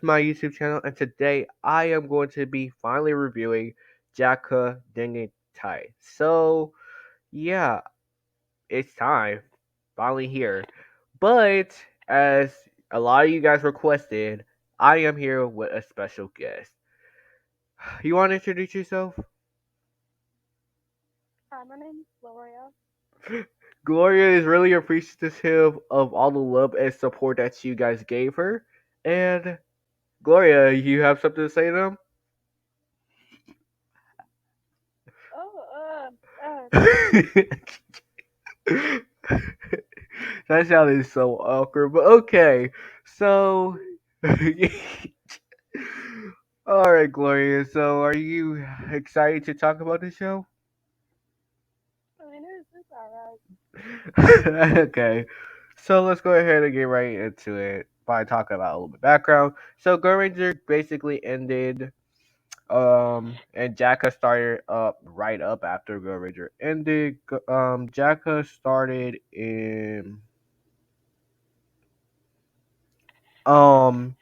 to my YouTube channel, and today I am going to be finally reviewing JAKQ Dengekitai. So, yeah, it's time. Finally here. But, as a lot of you guys requested, I am here with a special guest. You want to introduce yourself? Hi, my name is Gloria. Gloria is really appreciative of all the love and support that you guys gave her. And, Gloria, you have something to say to them? Oh, That sounded so awkward, but okay. So, all right, Gloria. So, are you excited to talk about the show? I mean, it's alright. Okay. So let's go ahead and get right into it by talking about a little bit of background. So, Go Ranger basically ended. And JAKQ started up after Go Ranger ended. JAKQ started um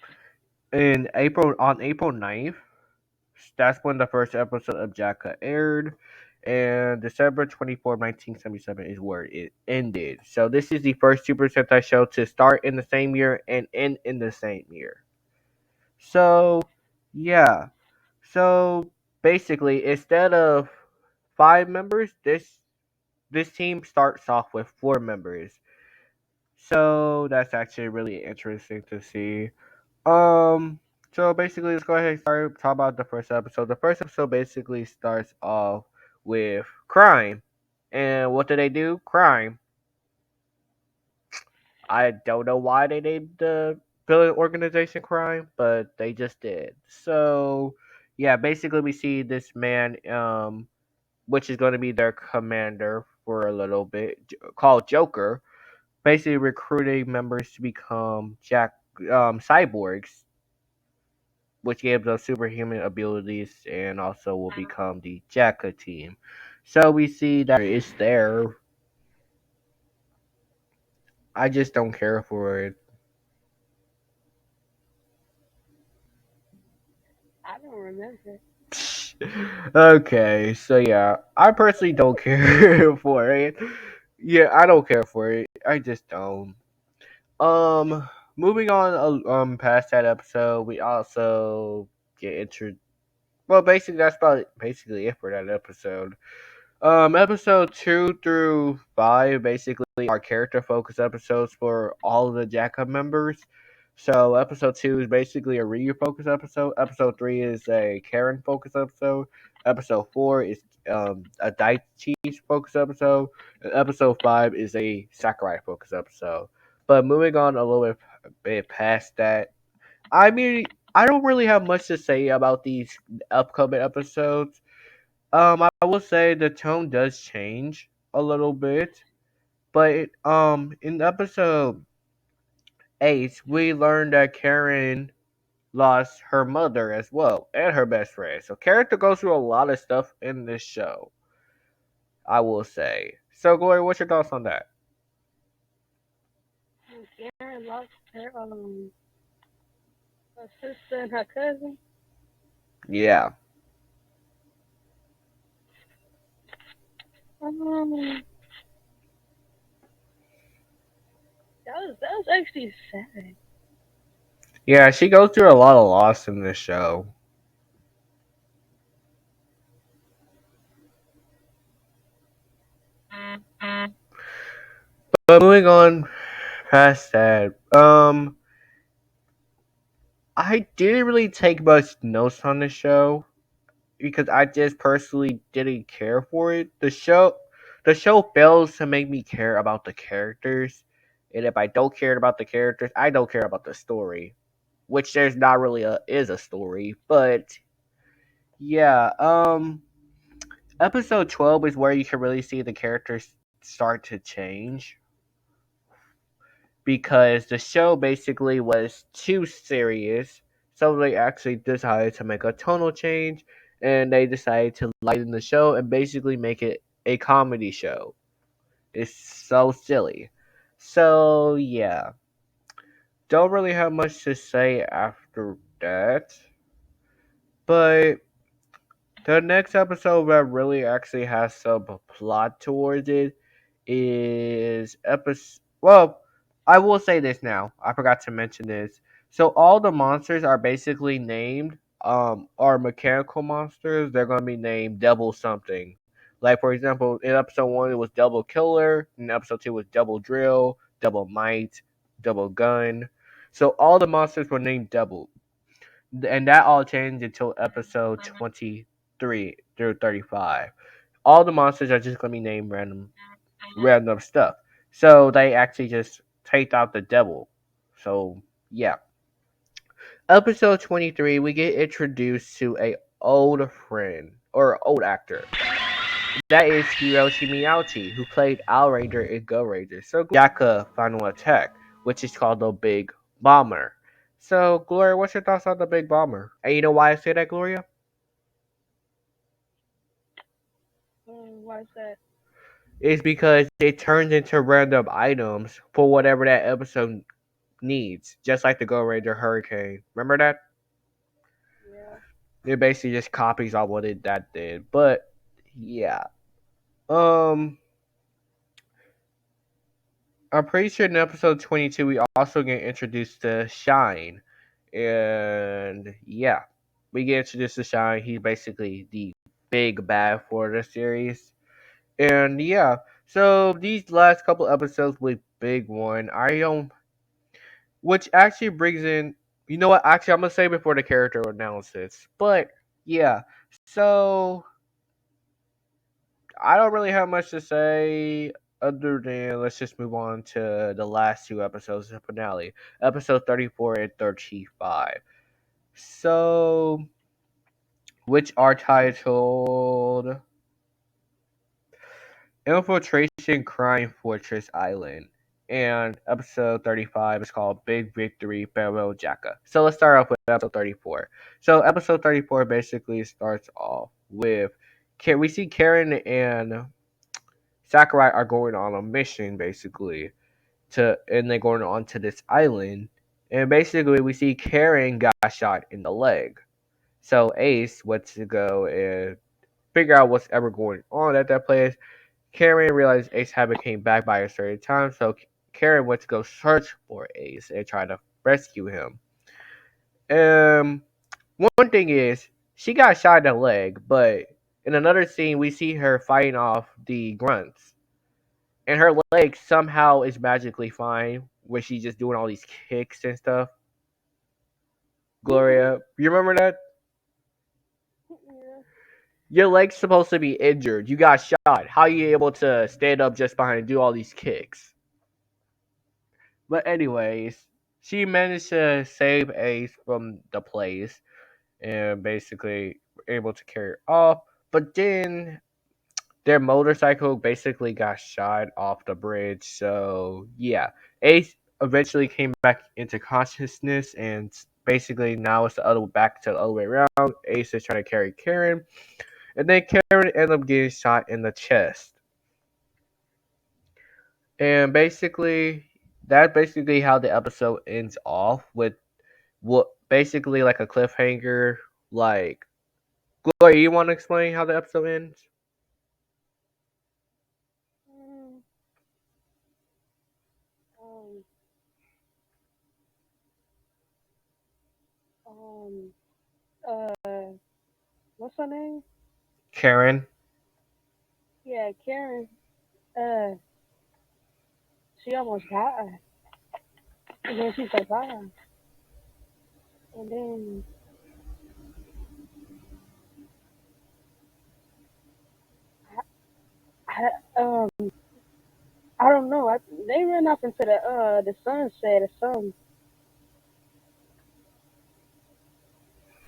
in April on April 9th. That's when the first episode of JAKQ aired. And December 24th, 1977 is where it ended. So this is the first Super Sentai show to start in the same year and end in the same year. So yeah. So basically instead of 5 members, this team starts off with 4 members. So that's actually really interesting to see. Um, so basically, let's go ahead and start talk about the first episode. The first episode basically starts off with crime, and what do they do? Crime. I don't know why they named the villain organization crime, but they just did. So, yeah, basically we see this man, which is going to be their commander for a little bit, called Joker, basically recruiting members to become cyborgs, which gives us superhuman abilities and also will become the JAKQ team. So we see that it's there. I just don't care for it. I don't remember. Okay, so yeah, I personally don't care for it. Yeah, I don't care for it. I just don't. Um, moving on. Past that episode, we also get introduced. Well, basically, that's about basically it for that episode. Episode 2 through 5 basically are character focused episodes for all of the JAKQ members. So episode 2 is basically a Ryu focused episode. Episode 3 is a Karen focused episode. Episode 4 is a Daichi focused episode. And episode 5 is a Sakurai focused episode. But moving on a little bit past that, I mean, I don't really have much to say about these upcoming episodes. I will say the tone does change a little bit, but in episode 8, we learned that Karen lost her mother as well and her best friend. So character goes through a lot of stuff in this show, I will say. So Gloria, what's your thoughts on that? Karen lost her sister and her cousin. Yeah. Um, that was actually sad. Yeah, she goes through a lot of loss in this show. But moving on past that, I didn't really take much notes on the show because I just personally didn't care for it. The show fails to make me care about the characters, and if I don't care about the characters, I don't care about the story. Which there's not really is a story, but yeah. Episode 12 is where you can really see the characters start to change because the show basically was too serious. So they actually decided to make a tonal change and they decided to lighten the show and basically make it a comedy show. It's so silly. So, yeah. Don't really have much to say after. that. But the next episode that really actually has some plot towards it is episode. Well, I will say this now. I forgot to mention this. So all the monsters are basically named. Are mechanical monsters. They're gonna be named Double something. Like for example, in episode one it was Double Killer. In episode two it was Double Drill, Double Might, Double Gun. So all the monsters were named Double, and that all changed until episode 23 through 35. All the monsters are just gonna be named random stuff. So they actually just take out the devil. So yeah. Episode 23, we get introduced to a old friend or old actor. That is Hiroshi Miyauchi, who played Owl Ranger in Go Ranger. So JAKQ Final Attack, which is called the Big Bomber. So Gloria, what's your thoughts on the Big Bomber? And you know why I say that, Gloria? Why is that? It's because it turns into random items for whatever that episode needs, just like the Go Ranger Hurricane. Remember that? Yeah. It basically just copies on what it that did. But yeah. Um I'm pretty sure in episode 22 we also get introduced to Shine. And yeah. We get introduced to Shine. He's basically the big bad for the series. And yeah. So these last couple episodes with Big One, I don't, which actually brings in, you know what? Actually, I'm gonna say before the character analysis. But yeah, so I don't really have much to say other than let's just move on to the last two episodes of the finale, episode 34 and 35. So, which are titled Infiltration Crime Fortress Island. And episode 35 is called Big Victory Farewell JAKQ. So let's start off with episode 34. So episode 34 basically starts off with we see Karen and Sakurai are going on a mission basically and they're going on to this island. And basically we see Karen got shot in the leg. So Ace went to go and figure out what's ever going on at that place. Karen realized Ace hadn't came back by a certain time, so Karen went to go search for Ace and try to rescue him. Um, One thing is, she got shot in the leg, but in another scene, we see her fighting off the grunts, and her leg somehow is magically fine, where she's just doing all these kicks and stuff. Gloria, you remember that? Yeah. Your leg's supposed to be injured. You got shot. How are you able to stand up just behind and do all these kicks? But anyways, she managed to save Ace from the place and basically able to carry her off. But then their motorcycle basically got shot off the bridge. So yeah, Ace eventually came back into consciousness and basically now it's the other back to the other way around. Ace is trying to carry Karen, and then Karen ended up getting shot in the chest. And basically, that's basically how the episode ends off with what basically like a cliffhanger. Like, Gloria, you want to explain how the episode ends? Mm, um. Um. What's her name? Karen. Yeah, Karen. Uh. She almost died, and then she survived, and then I I don't know. They ran off into the sunset or something.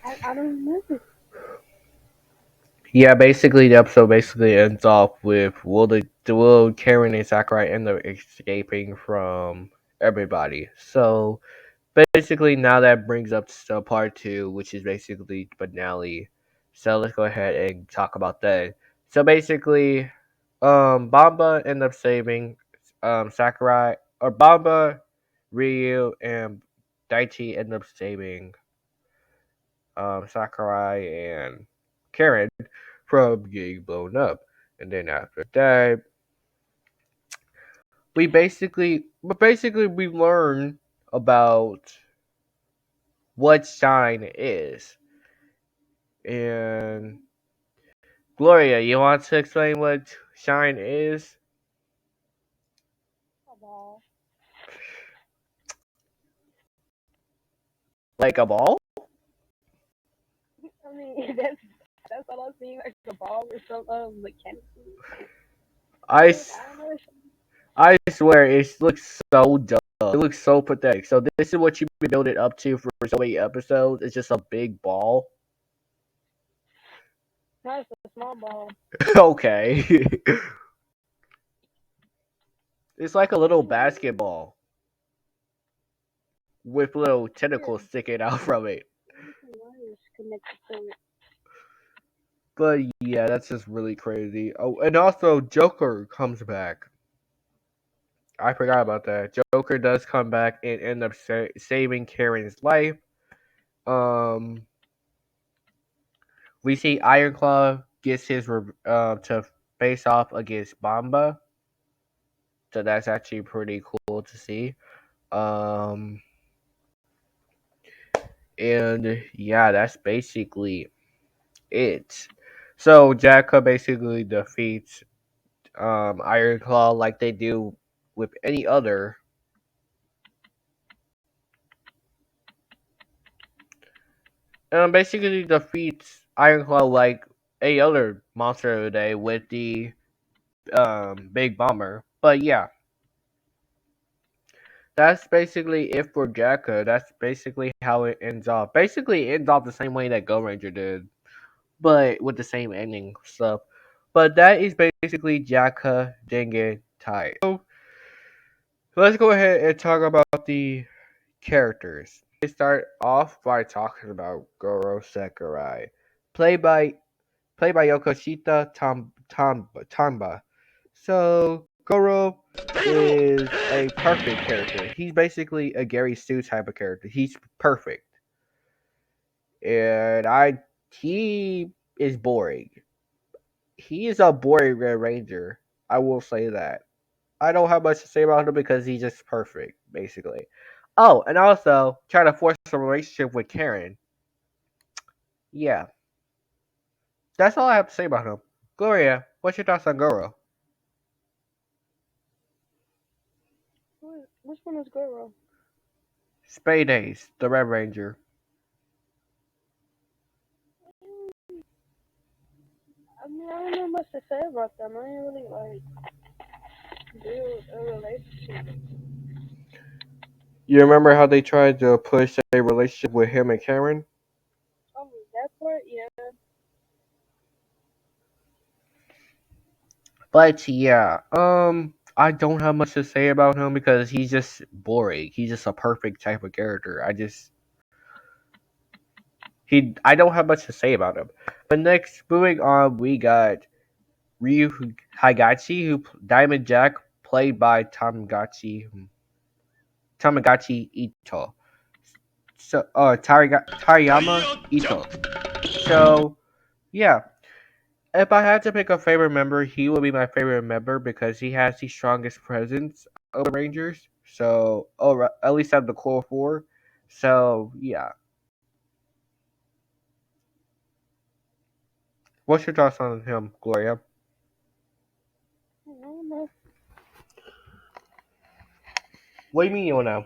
I don't remember. Yeah, basically the episode basically ends off with will Karen and Sakurai end up escaping from everybody. So basically now that brings up to part two, which is basically the finale. So let's go ahead and talk about that. So basically, Bamba end up saving Sakurai, or Bamba, Ryu, and Daichi end up saving Sakurai and Karen from getting blown up. And then after that, basically we learn about what shine is. And Gloria, you want to explain what shine is? A ball. Like a ball? I mean, that's all I've seen, like a ball with some mechanical I, wood. s- I don't know. I swear it looks so dumb. It looks so pathetic. So this is what you've been building up to for so many episodes. It's just a big ball. No, it's a small ball. Okay. It's like a little basketball with little Yeah, tentacles sticking out from it. some wires connected to it. But yeah, that's just really crazy. Oh, and also Joker comes back. I forgot about that. Joker does come back and end up saving Karen's life. Um, we see Ironclaw gets his to face off against Bomba, so that's actually pretty cool to see. Um, and yeah, that's basically it. So JAKQ basically defeats Ironclaw like they do with any other. Basically defeats Ironclaw like any other monster of the day with the big bomber. But yeah, that's basically it for JAKQ. That's basically how it ends off. Basically, it ends off the same way that Go Ranger did, but with the same ending stuff. But that is basically JAKQ Dengekitai. So let's go ahead and talk about the characters. We start off by talking about Goro Sakurai, played by Yokoshita Tamba. So Goro is a perfect character. He's basically a Gary Stu type of character. He's perfect, and he is boring. He is a boring Red Ranger. I will say that. I don't have much to say about him because he's just perfect, basically. Oh, and also trying to force a relationship with Karen. Yeah, that's all I have to say about him. Gloria, what's your thoughts on Goro? Which one is Goro? Spay Days, the Red Ranger. I mean, I don't know much to say about them. I ain't really like build a relationship. You remember how they tried to push a relationship with him and Karen? Oh, that part, yeah. But yeah, I don't have much to say about him because he's just boring. He's just a perfect type of character. I don't have much to say about him. But next, moving on, we got Ryu Hagachi, Diamond Jack, played by Tamagotchi Ito. So, Tariyama Ito. So, yeah, if I had to pick a favorite member, he would be my favorite member because he has the strongest presence of the Rangers. So, at least out of the core four. So, yeah. What's your thoughts on him, Gloria? I don't know. What do you mean you don't know?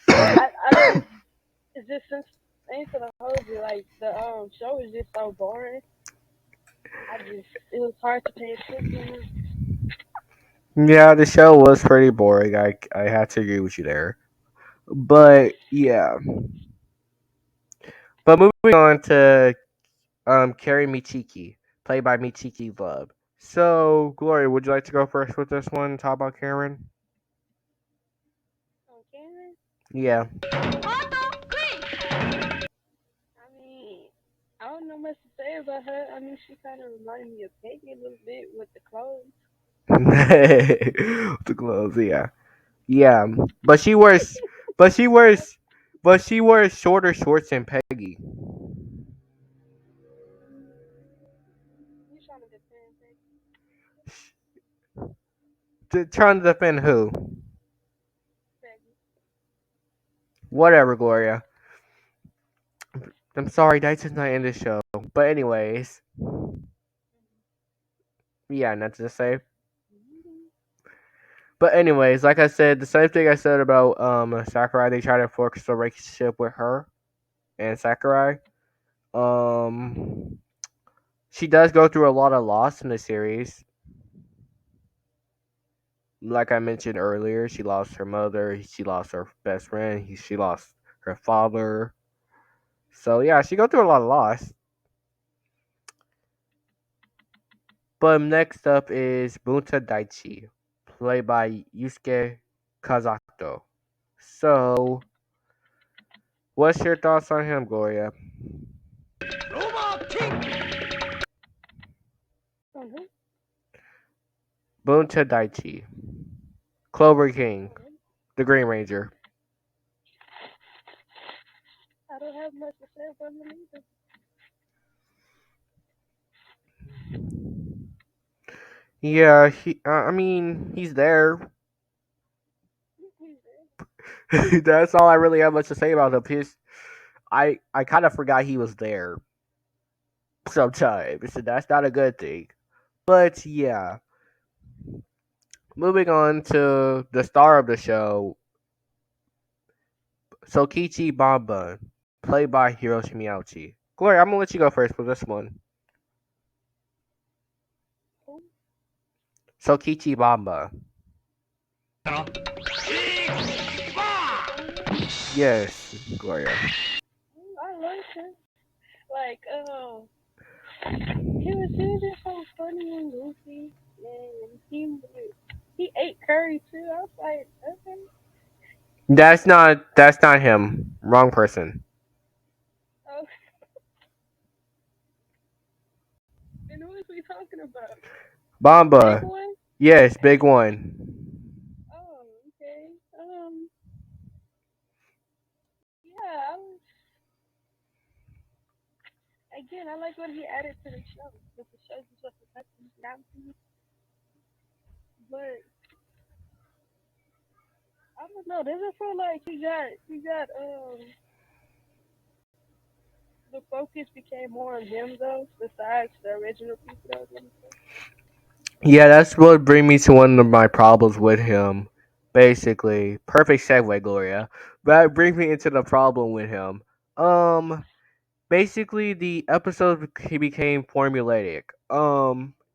I just, it's just since, I ain't gonna hold you, like, the show is just so boring. It was hard to pay attention. Yeah, the show was pretty boring. I had to agree with you there. But yeah. But moving on to Carrie Michiki, played by Michiki Love. So, Gloria, would you like to go first with this one? Talk about Karen? On camera? Yeah. I mean, I don't know much to say about her. I mean, she kind of reminded me of Peggy a little bit with the clothes. The clothes, yeah. Yeah. But she wears But she wore shorter shorts than Peggy. You trying to defend Trying to defend who? Peggy? Whatever, Gloria. I'm sorry, that's just not in the show. But anyways, yeah, not to say. Mm-hmm. But anyways, like I said, the same thing I said about Sakurai. They try to focus the relationship with her and Sakurai. Um, she does go through a lot of loss in the series. Like I mentioned earlier, she lost her mother. She lost her best friend. She lost her father. So yeah, she go through a lot of loss. But next up is Bunta Daichi, played by Yusuke Kazato. So, what's your thoughts on him, Gloria? Mm-hmm. Bunta Daichi, Clover King, Okay. the Green Ranger. I don't have much to say about him either. Yeah, I mean, he's there. He's there. That's all I really have much to say about him. I kind of forgot he was there sometimes, and that's not a good thing. But yeah, moving on to the star of the show, Sokichi Bamba, played by Hiroshi Miyauchi. Gloria, I'm gonna let you go first for this one. Cool. Sokichi Bamba. The funny one. Yes, Gloria. I like him. Like, he was just so funny and goofy, and he ate curry too. I was like, okay. That's not him. Wrong person. Oh, and who is we talking about? Big Bamba. one? Yes, big one. Oh, okay. Yeah. Again, I like what he added to the show. Because the show just was affecting now, but I don't know. Does it feel like he got the focus became more on him though, besides the original people that was on the show? Yeah, that's what bring me to one of my problems with him. Basically, perfect segue, Gloria. That brings me into the problem with him. Um, basically, the episode became formulaic.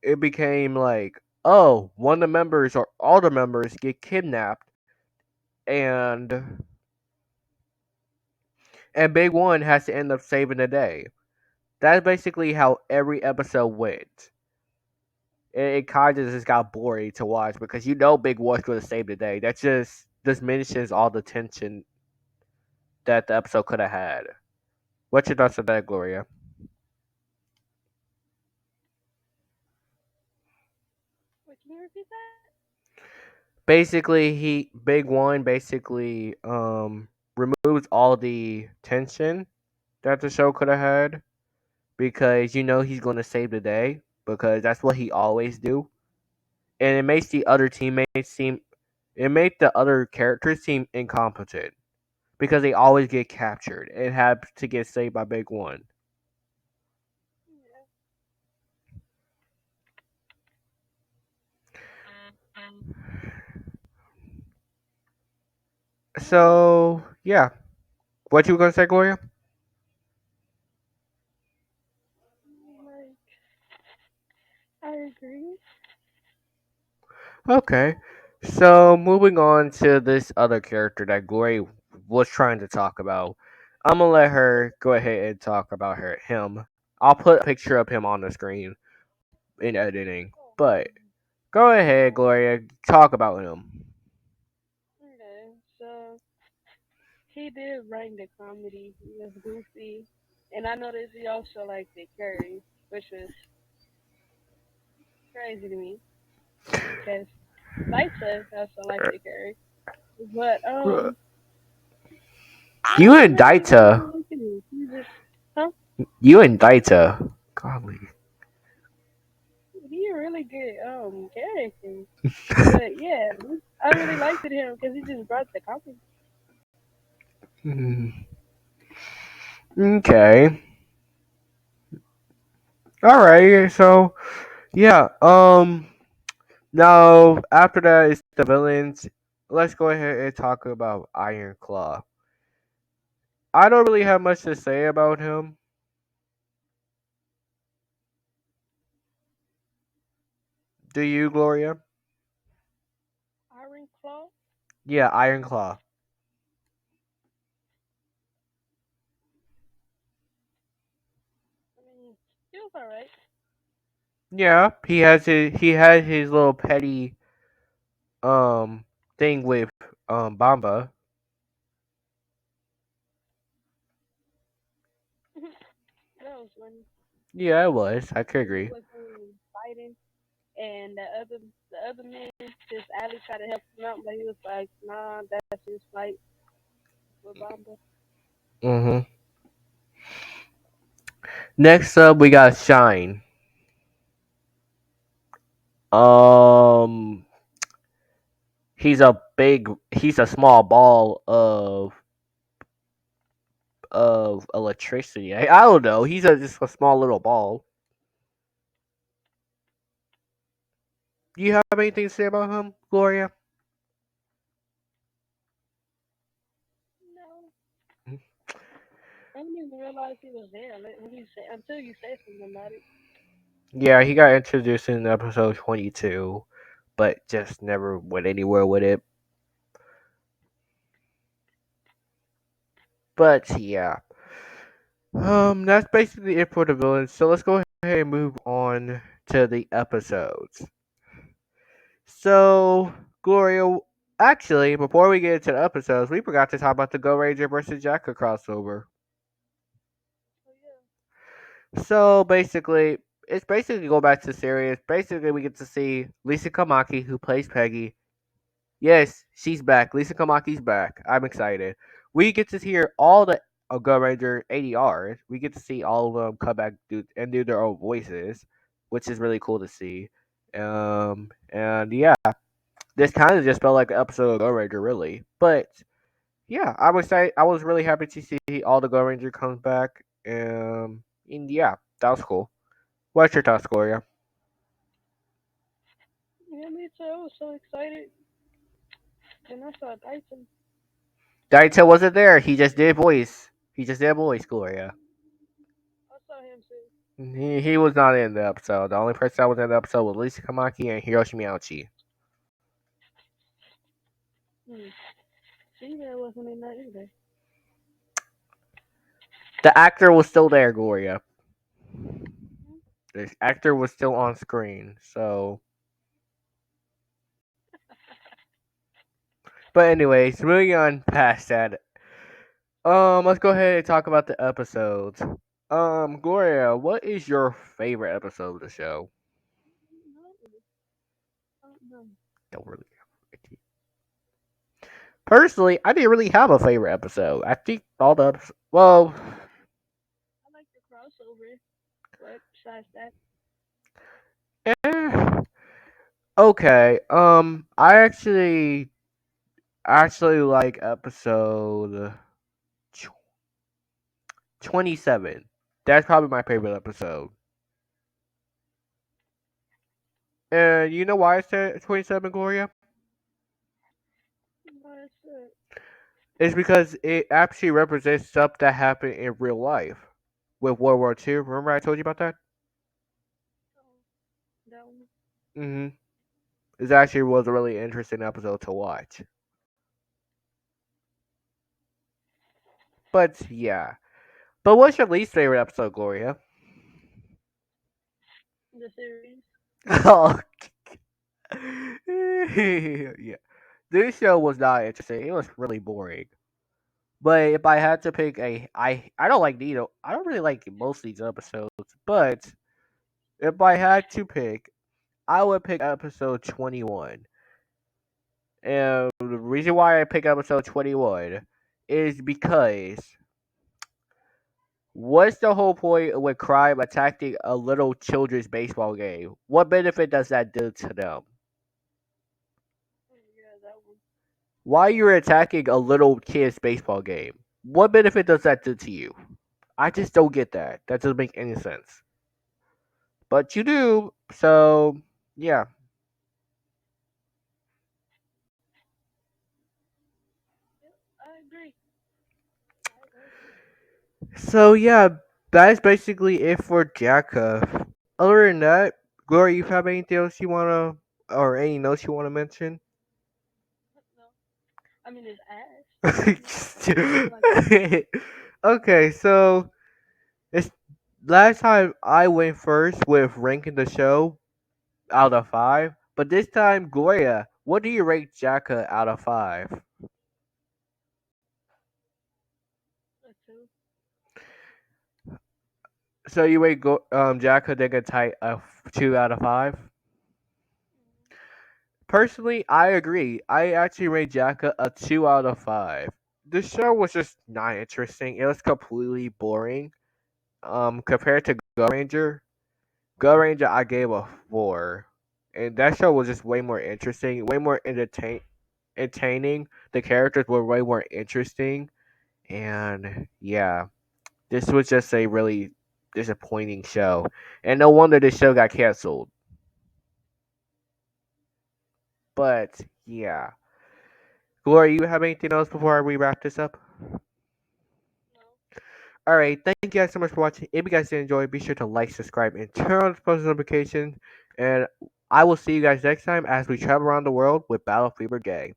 It became like, oh, one of the members or all the members get kidnapped, and Big One has to end up saving the day. That's basically how every episode went. It kind of just got boring to watch because you know Big One's going to save the day. That just diminishes all the tension that the episode could have had. What's your thoughts on that, Gloria? Wait, can you repeat that? Basically, he Big One basically removes all the tension that the show could have had because you know he's going to save the day because that's what he always do, and it makes the other teammates seem it makes the other characters seem incompetent because they always get captured and have to get saved by Big One. Yeah. So yeah, what you gonna say, Gloria? Like, I agree. Okay, so moving on to this other character that Gloria was trying to talk about. I'm gonna let her go ahead and talk about him. I'll put a picture of him on the screen in editing, Oh, but go ahead, Gloria, talk about him. okay. So he did write the comedy. He was goofy, and I noticed he also liked the curry, which was crazy to me because Light says also liked the curry. But You I and never really Daita. looked at him. He just, huh? You and Daita. Golly. He a really good character. But yeah, I really liked him because he just brought the comedy. Hmm. Okay. All right. So yeah. Now after that is the villains. Let's go ahead and talk about Iron Claw. I don't really have much to say about him. Do you, Gloria? Iron Claw. Yeah, Iron Claw. I mean, he was alright. Yeah, he had his little petty um thing with Bamba. That was funny. Yeah, it was. I could He agree. was fighting, and the other men just Ali tried to help him out, but he was like, nah, that's his fight with Bamba. Mhm. Next up, we got Shine. Um, he's a small ball of electricity. I don't know. He's just a small little ball. Do you have anything to say about him, Gloria? No, I didn't even realize he was there when you say until you said something about it. Yeah, he got introduced in episode 22, but just never went anywhere with it. But yeah, that's basically it for the villains. So let's go ahead and move on to the episodes. So, Gloria, actually, before we get into the episodes, we forgot to talk about the Go Ranger versus JAKQ crossover. So yeah, So basically, it's basically go back to the series. Basically, we get to see Lisa Kamaki, who plays Peggy. Yes, she's back. Lisa Kamaki's back. I'm excited. We get to hear all the Go Ranger ADRs. We get to see all of them come back and do their own voices, which is really cool to see. And yeah, this kind of just felt like an episode of Go Ranger, really. But yeah, I was excited. I was really happy to see all the Go Ranger comes back. And yeah, that was cool. What's your thoughts, Gloria? yeah, me too. I was so excited, and I saw Dyson. Daito wasn't there. He just did voice. He just did voice, Gloria. I saw him too. He was not in the episode. The only person that was in the episode was Lisa Kamaki and Hiroshi Miyauchi. Hmm. She wasn't in that either. The actor was still there, Gloria. Hmm. The actor was still on screen. So, but anyways, moving on past that. Let's go ahead and talk about the episodes. Gloria, what is your favorite episode of the show? No, I don't know. Don't really. Personally, I didn't really have a favorite episode. I think all the well, I like the crossover, but besides that, eh, okay. I actually like episode 27. That's probably my favorite episode. And you know why I said 27, Gloria? that's it. It's because it actually represents stuff that happened in real life with World War II. Remember I told you about that? Oh, that one. Mm-hmm. It actually was a really interesting episode to watch. But yeah. But what's your least favorite episode, Gloria? The series. Oh, yeah. This show was not interesting. It was really boring. But if I had to pick I don't like Nino. I don't really like most of these episodes. But if I had to pick, I would pick episode 21. And the reason why I pick episode 21 is because what's the whole point with crime attacking a little children's baseball game? What benefit does that do to them? Yeah, that one. Why you're attacking a little kid's baseball game? What benefit does that do to you? I just don't get that. That doesn't make any sense. But you do, so yeah. Yep, I agree. I agree. So yeah, that is basically it for JAKQ. Other than that, Gloria, you have anything else you wanna or any notes you wanna mention? No, I mean it's ass. What would you like to say? Okay, so it's last time I went first with ranking the show out of five, but this time, Gloria, what do you rate JAKQ out of five? A two. So you rate JAKQ Dengekitai a 2 out of 5? Mm-hmm. Personally, I agree. I actually rate JAKQ a 2 out of 5. The show was just not interesting. It was completely boring. Compared to Go Ranger, Go Ranger I gave a 4, and that show was just way more interesting, way more entertaining. The characters were way more interesting, and yeah, this was just a really disappointing show, and no wonder this show got canceled. But yeah, Gloria, you have anything else before we wrap this up? No. All right, thank you guys so much for watching. If you guys did enjoy, be sure to like, subscribe, and turn on the post notifications. And I will see you guys next time as we travel around the world with Battle Fever Gay.